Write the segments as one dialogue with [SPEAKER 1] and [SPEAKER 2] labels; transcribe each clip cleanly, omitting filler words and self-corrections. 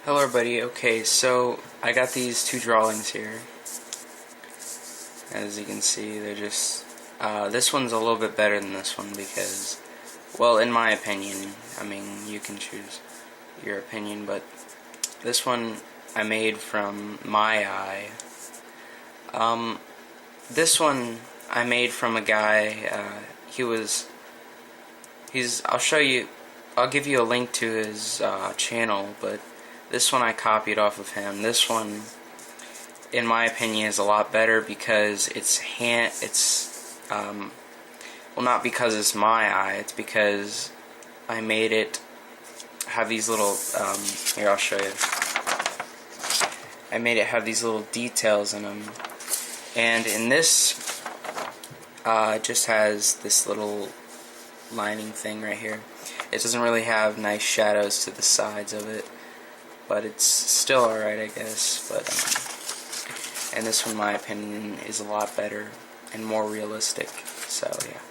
[SPEAKER 1] Hello everybody. Okay, so I got these two drawings here. As you can see, they're just this one's a little bit better than this one because, well, in my opinion, I mean, you can choose your opinion, but this one I made from my eye. This one I made from a guy, I'll give you a link to his channel, but this one I copied off of him. This one, in my opinion, is a lot better because well, not because it's my eye, it's because I made it have these little, here, I'll show you. I made it have these little details in them. And in this, it just has this little lining thing right here. It doesn't really have nice shadows to the sides of it, but it's still alright, I guess. But and this one, in my opinion, is a lot better and more realistic. So yeah.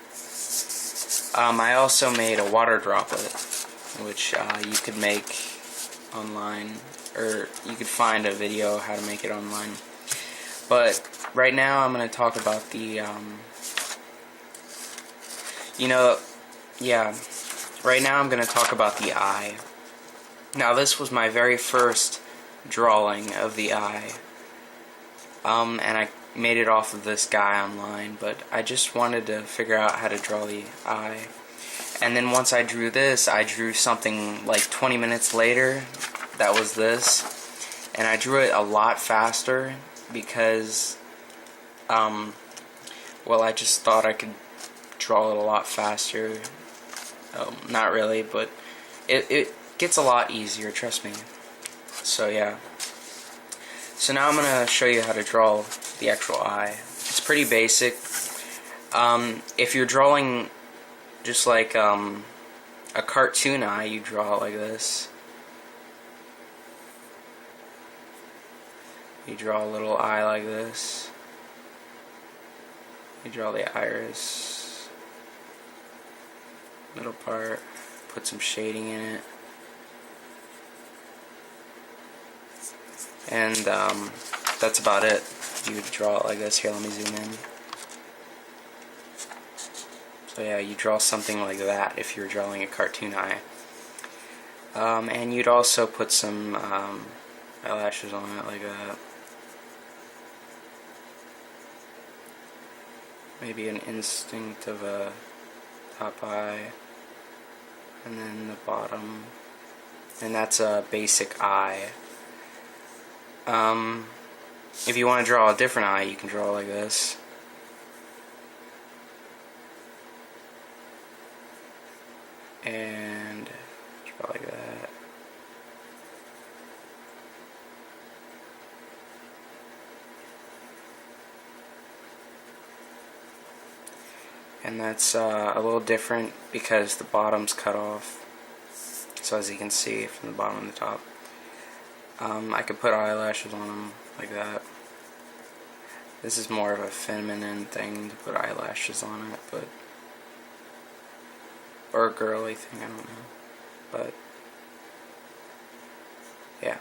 [SPEAKER 1] I also made a water droplet, which you could make online, or you could find a video how to make it online. But right now, I'm going to talk about the right now I'm going to talk about the eye. Now, this was my very first drawing of the eye, and I made it off of this guy online, but I just wanted to figure out how to draw the eye. And then once I drew this, I drew something like 20 minutes later that was this, and I drew it a lot faster because well, I just thought I could draw it a lot faster. Not really, but it gets a lot easier, trust me. So yeah. So now I'm going to show you how to draw the actual eye. It's pretty basic. If you're drawing just like a cartoon eye, you draw it like this. You draw a little eye like this. You draw the iris, middle part, put some shading in it. And that's about it. You would draw it like this. Here, let me zoom in. So yeah, you draw something like that if you're drawing a cartoon eye. And you'd also put some eyelashes on it like that. Maybe an instinct of a top eye. And then the bottom. And that's a basic eye. If you want to draw a different eye, you can draw like this. And draw like that. And that's a little different because the bottom's cut off. So as you can see from the bottom and the top. I could put eyelashes on them like that. This is more of a feminine thing to put eyelashes on it, but or a girly thing, I don't know. But yeah,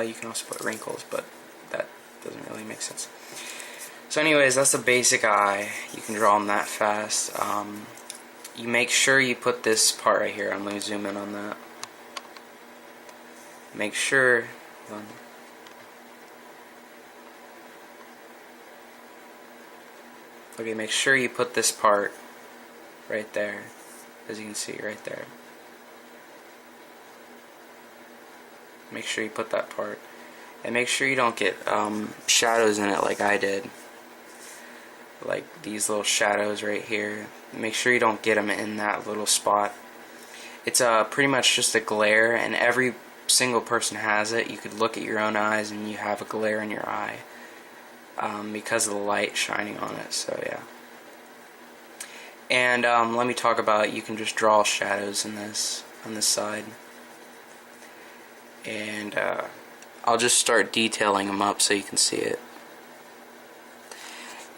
[SPEAKER 1] you can also put wrinkles, but that doesn't really make sense. So anyways, that's the basic eye. You can draw them that fast. You make sure you put this part right here. I'm going to zoom in on that. Make sure make sure you put this part right there, as you can see right there. Make sure you put that part, and make sure you don't get shadows in it like I did, like these little shadows right here. Make sure you don't get them in that little spot. It's pretty much just a glare, and every single person has it. You could look at your own eyes and you have a glare in your eye because of the light shining on it. So yeah. And let me talk about, you can just draw shadows in this on this side, and I'll just start detailing them up so you can see it.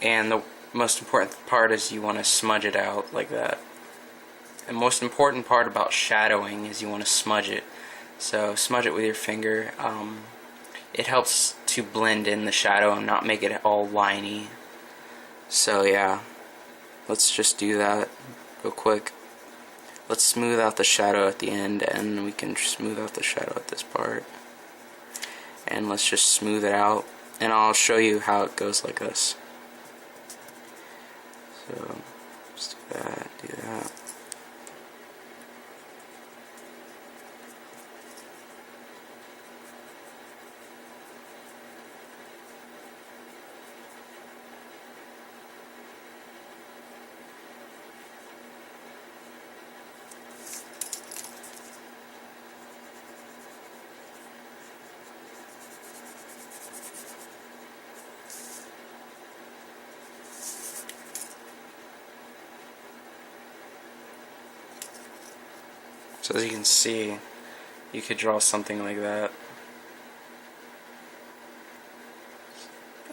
[SPEAKER 1] And the most important part is you want to smudge it out like that. The most important part about shadowing is you want to smudge it So smudge it with your finger. It helps to blend in the shadow and not make it all liney. So yeah, let's just do that real quick. Let's smooth out the shadow at the end, and we can smooth out the shadow at this part. And let's just smooth it out, and I'll show you how it goes like this. So let's do that, do that. So as you can see, you could draw something like that.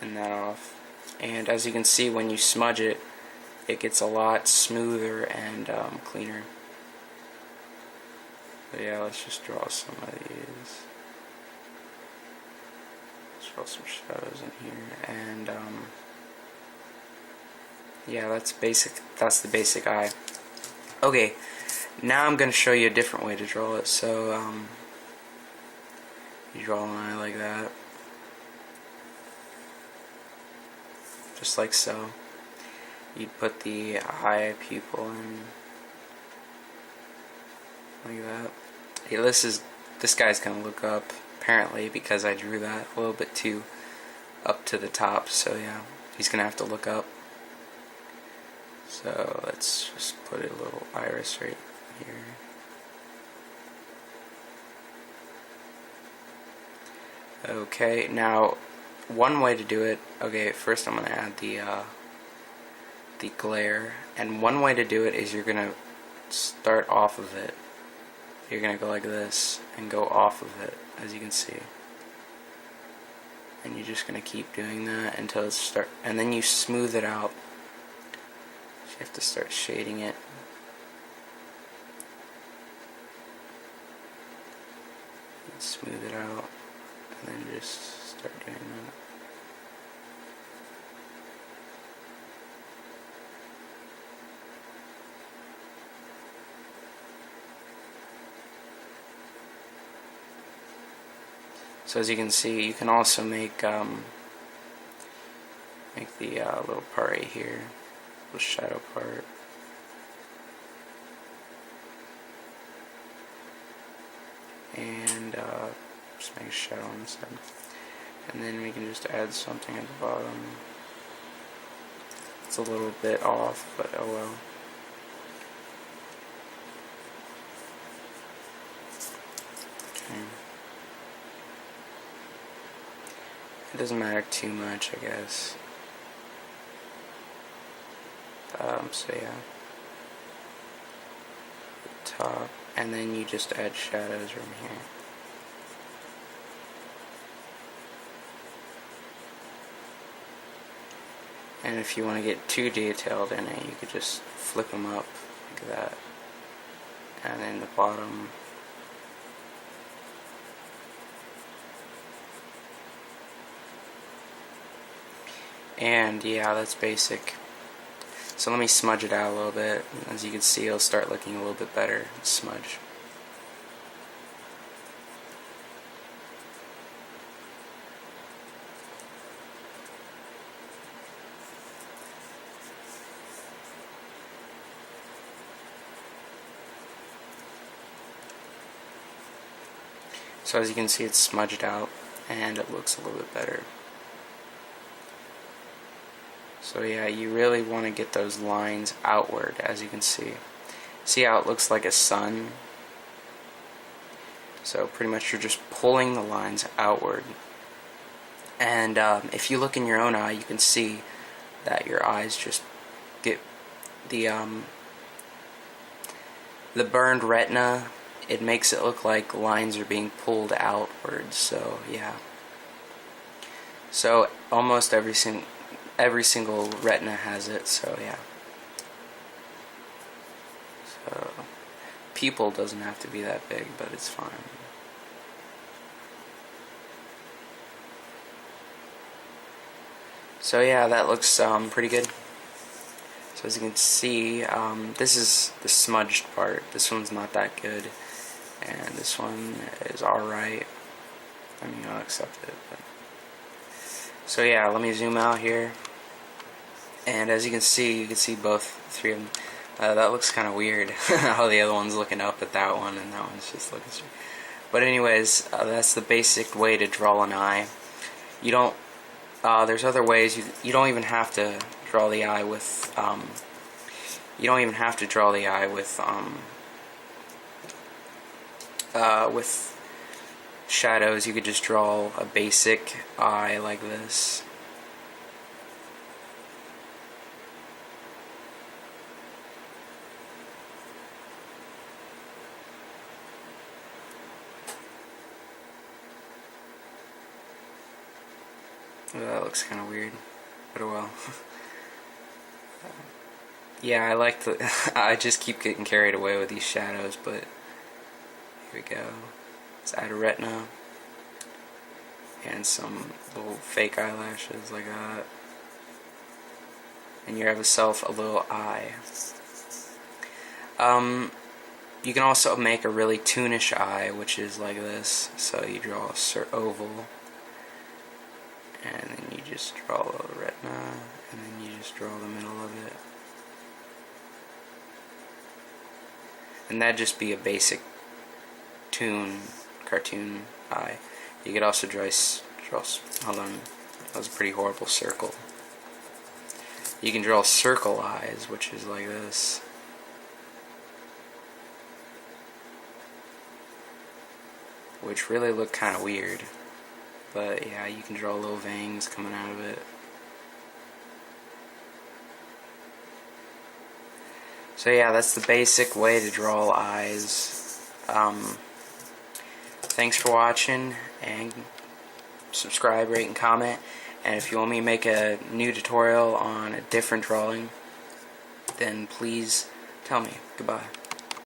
[SPEAKER 1] And that off. And as you can see, when you smudge it, it gets a lot smoother and cleaner. So yeah, let's just draw some of these. Let's draw some shadows in here, and yeah, that's basic. That's the basic eye. Okay. Now I'm going to show you a different way to draw it. So, you draw an eye like that. Just like so. You'd put the eye pupil in like that. Hey, this guy's going to look up, apparently, because I drew that a little bit too up to the top. So yeah, he's going to have to look up. So let's just put a little iris right here. Okay, now one way to do it. Okay, first I'm gonna add the glare, and one way to do it is you're gonna start off of it. You're gonna go like this and go off of it, as you can see, and you're just gonna keep doing that until it starts, and then you smooth it out. You have to start shading it. Smooth it out, and then just start doing that. So as you can see, you can also make the little part right here, little shadow part. And just make a shadow on this side, and then we can just add something at the bottom. It's a little bit off, but oh well. Okay. It doesn't matter too much, I guess. So yeah, the top. And then you just add shadows from here. And if you want to get too detailed in it, you could just flip them up like that. And then the bottom. And yeah, that's basic. So let me smudge it out a little bit. As you can see, it'll start looking a little bit better. Smudge. So as you can see, it's smudged out and it looks a little bit better. So yeah, you really want to get those lines outward, as you can see. See how it looks like a sun? So pretty much you're just pulling the lines outward. And if you look in your own eye, you can see that your eyes just get the burned retina. It makes it look like lines are being pulled outward. So yeah. So almost every single retina has it. So yeah. So pupil doesn't have to be that big, but it's fine. So yeah, that looks pretty good. So as you can see, this is the smudged part. This one's not that good, and this one is alright. I mean, I'll accept it. But. So yeah, let me zoom out here, and as you can see both three of them. That looks kind of weird, how the other one's looking up at that one, and that one's just looking straight. But anyways, that's the basic way to draw an eye. You don't. There's other ways. You don't even have to draw the eye with. You don't even have to draw the eye with shadows. You could just draw a basic eye like this. That looks kind of weird, but oh well. Yeah, I like the. I just keep getting carried away with these shadows, but here we go. Let's add a retina and some little fake eyelashes like that, and you have yourself a little eye. You can also make a really toonish eye, which is like this. So you draw a oval, and then you just draw a little retina, and then you just draw the middle of it. And that'd just be a basic cartoon eye. You could also draw, hold on, that was a pretty horrible circle. You can draw circle eyes, which is like this. Which really look kind of weird. But yeah, you can draw little veins coming out of it. So yeah, that's the basic way to draw eyes. Thanks for watching, and subscribe, rate, and comment. And if you want me to make a new tutorial on a different drawing, then please tell me. Goodbye.